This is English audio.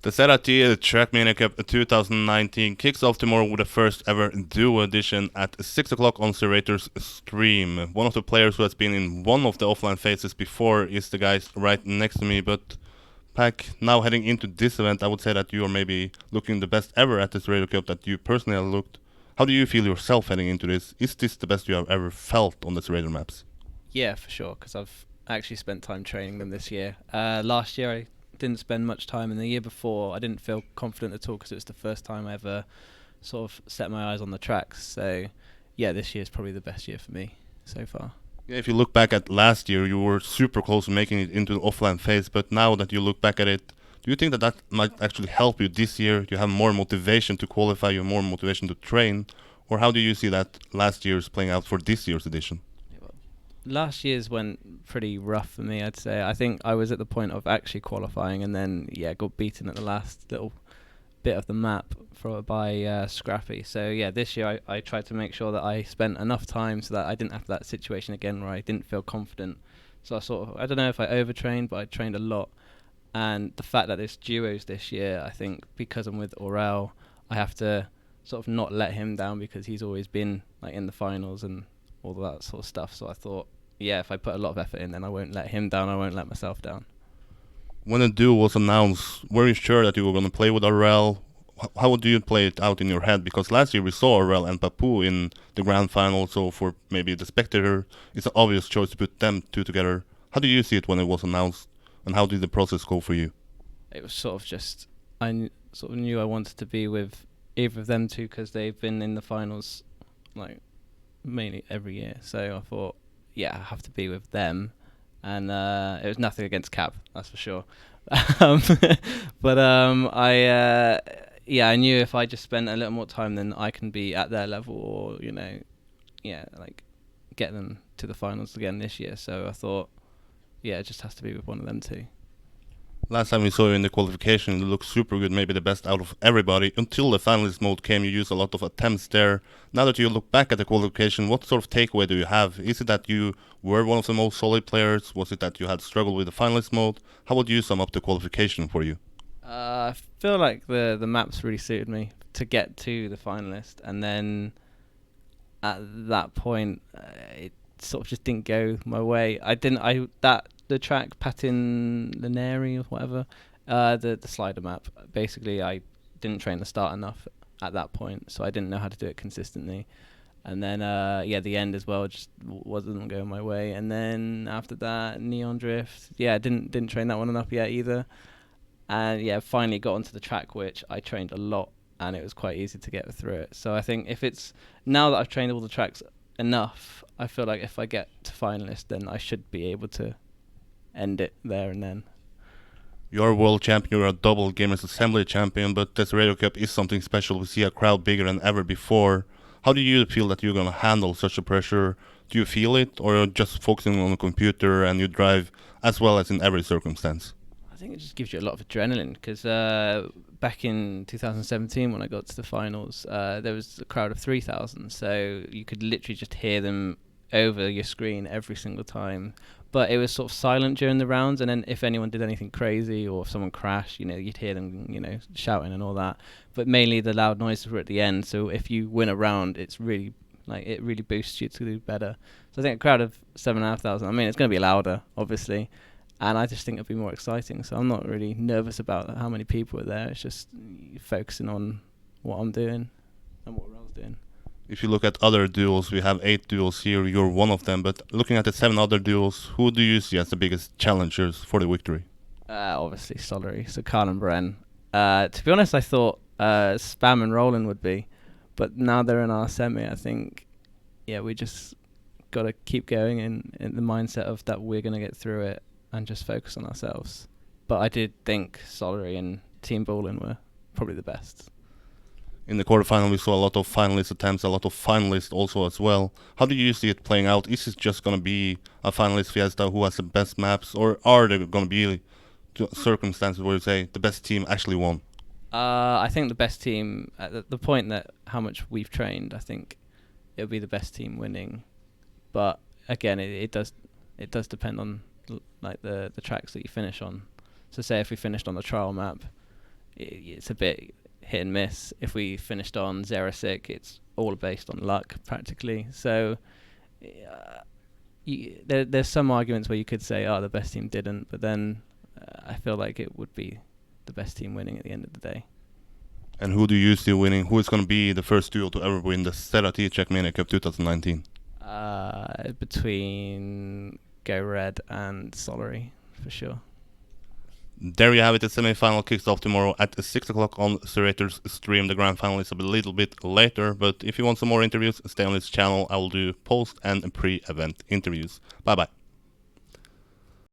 The ZrT Trackmania Cup 2019 kicks off tomorrow with the first ever duo edition at 6 o'clock on ZeratoR's stream. One of the players who has been in one of the offline phases before is the guys right next to me, but Pack, now heading into this event, I would say that you are maybe looking the best ever at this Radio Cup that you personally have looked. How do you feel yourself heading into this? Is this the best you have ever felt on the ZeratoR maps? Yeah, for sure, because I've actually spent time training them this year. Last year I didn't spend much time, and the year before I didn't feel confident at all because it was the first time I ever sort of set my eyes on the tracks. So yeah, this year is probably the best year for me so far. Yeah, if you look back at last year, you were super close to making it into the offline phase, but now that you look back at it, do you think that that might actually help you this year? You have more motivation to qualify, you have more motivation to train, or how do you see that last year's playing out for this year's edition? Last year's went pretty rough for me, I'd say. I think I was at the point of actually qualifying, and then got beaten at the last little bit of the map by Scrappy. So yeah, this year I tried to make sure that I spent enough time so that I didn't have that situation again where I didn't feel confident. So I don't know if I overtrained, but I trained a lot. And the fact that there's duos this year, I think because I'm with Aurel, I have to sort of not let him down because he's always been like in the finals and all that sort of stuff. So I thought, yeah, if I put a lot of effort in, then I won't let him down, I won't let myself down. When the duo was announced, were you sure that you were going to play with Aurel? How do you play it out in your head? Because last year we saw Aurel and Papu in the grand final, so for maybe the spectator, it's an obvious choice to put them two together. How do you see it when it was announced, and how did the process go for you? It was sort of just, sort of knew I wanted to be with either of them two because they've been in the finals like mainly every year. So I thought, yeah, I have to be with them, and it was nothing against Cap, that's for sure. But I knew if I just spent a little more time, then I can be at their level, or like get them to the finals again this year. So I thought, yeah, it just has to be with one of them too. Last time we saw you in the qualification, you looked super good, maybe the best out of everybody. Until the finalist mode came, you used a lot of attempts there. Now that you look back at the qualification, what sort of takeaway do you have? Is it that you were one of the most solid players? Was it that you had struggled with the finalist mode? How would you sum up the qualification for you? I feel like the maps really suited me to get to the finalist, and then at that point, it sort of just didn't go my way. The track Patinlineri or whatever, the slider map. Basically, I didn't train the start enough at that point, so I didn't know how to do it consistently. And then the end as well just wasn't going my way. And then after that, Neon Drift, didn't train that one enough yet either. And finally got onto the track, which I trained a lot, and it was quite easy to get through it. So I think if it's now that I've trained all the tracks enough, I feel like if I get to finalist, then I should be able to end it there and then. You're a world champion, you're a double Gamers Assembly champion, but this Radio Cup is something special. We see a crowd bigger than ever before. How do you feel that you're going to handle such a pressure? Do you feel it, or you're just focusing on the computer and you drive as well as in every circumstance? I think it just gives you a lot of adrenaline because back in 2017 when I got to the finals, there was a crowd of 3,000, so you could literally just hear them over your screen every single time. But it was sort of silent during the rounds, and then if anyone did anything crazy or if someone crashed, you'd hear them, shouting and all that. But mainly the loud noises were at the end. So if you win a round, it really boosts you to do better. So I think a crowd of 7,500. I mean, it's going to be louder, obviously, and I just think it'll be more exciting. So I'm not really nervous about how many people are there. It's just focusing on what I'm doing and what Raul's doing. If you look at other duels, we have 8 duels here, you're one of them, but looking at the 7 other duels, who do you see as the biggest challengers for the victory? Obviously Solary, so Carl and Bren. To be honest, I thought Spam and Roland would be, but now they're in our semi, I think, we just got to keep going in the mindset of that we're going to get through it and just focus on ourselves. But I did think Solary and Team Ballin were probably the best. In the quarterfinal, we saw a lot of finalist attempts, a lot of finalists also as well. How do you see it playing out? Is it just going to be a finalist fiesta who has the best maps, or are there going to be circumstances where you say the best team actually won? I think the best team, at the point that how much we've trained, I think it'll be the best team winning. But again, it does depend on like the tracks that you finish on. So say if we finished on the trial map, it's a bit hit and miss. If we finished on ZeratoR, it's all based on luck practically. So there's some arguments where you could say, oh, the best team didn't, but then I feel like it would be the best team winning at the end of the day. And who do you see winning? Who is going to be the first duo to ever win the ZrT Trackmania Cup 2019? Between Go Red and Solary, for sure. There you have it. The semi-final kicks off tomorrow at 6 o'clock on ZeratoR's stream. The grand final is a little bit later, but if you want some more interviews, stay on this channel. I will do post and pre-event interviews. Bye bye.